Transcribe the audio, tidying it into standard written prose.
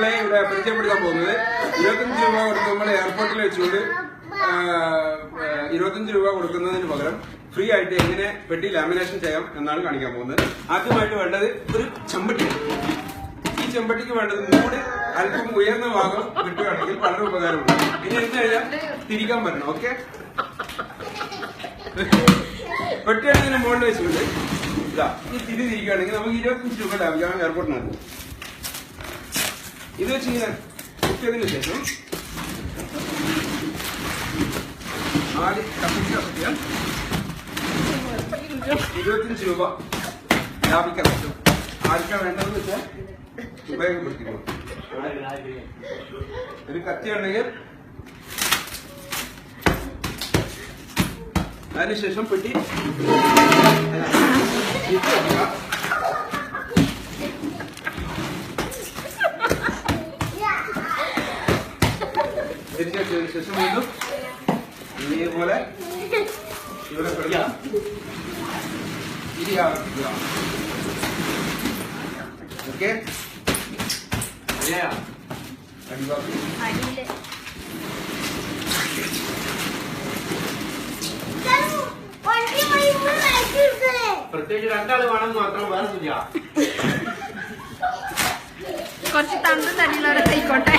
മക്കളെ ഇവിടെ പരിചയപ്പെടുത്താൻ പോകുന്നത് 25 രൂപ കൊടുത്ത് നമ്മൾ എയർപോർട്ടിൽ വെച്ചുകൊണ്ട് 25 രൂപ കൊടുക്കുന്നതിന് പകരം ഫ്രീ ആയിട്ട് എങ്ങനെ പെട്ടി ലാമിനേഷൻ ചെയ്യാം എന്നാണ് കാണിക്കാൻ പോകുന്നത്. ആദ്യമായിട്ട് വേണ്ടത് ഒരു ചെമ്പട്ടി. ഈ ചെമ്പട്ടിക്ക് വേണ്ടത് മൂട് അല്പം ഉയർന്ന ഭാഗം കിട്ടുകയാണെങ്കിൽ വളരെ ഉപകാരമുണ്ട്. ഇനി എന്ത് കഴിഞ്ഞാൽ തിരിക്കാൻ പറ്റണം. ഓക്കെ, പെട്ടിയാണെങ്കിൽ മുകളിൽ വെച്ചുകൊണ്ട് ഇതാ ഈ തിരി തിരിക്കുകയാണെങ്കിൽ നമുക്ക് 25 രൂപ ലാഭിക്കാം എയർപോർട്ടിനകത്ത്. ഇത് വെച്ച് ഇങ്ങനെ കുത്തിയതിനു ശേഷം ആദ്യം കത്തിക്കാൻ 25 രൂപ ലാഭിക്കാൻ പറ്റും. ആർക്കാ വേണ്ടതെന്ന് വെച്ചാൽ ഉപയോഗപ്പെടുത്തിക്കോ. ഒരു കത്തിയുണ്ടെങ്കിൽ അതിനുശേഷം പെട്ടി തിരിച്ചതിന് ശേഷം വീണ്ടും ഇതേപോലെ ഇവിടെ ഇരിയാക്കുക. ഓക്കെ, പ്രത്യേകിച്ച് 2 ആള് വേണം മാത്രം, വേറെ കുറച്ച് തണ്ടും തടിയുള്ളവരൊക്കെ ആയിക്കോട്ടെ.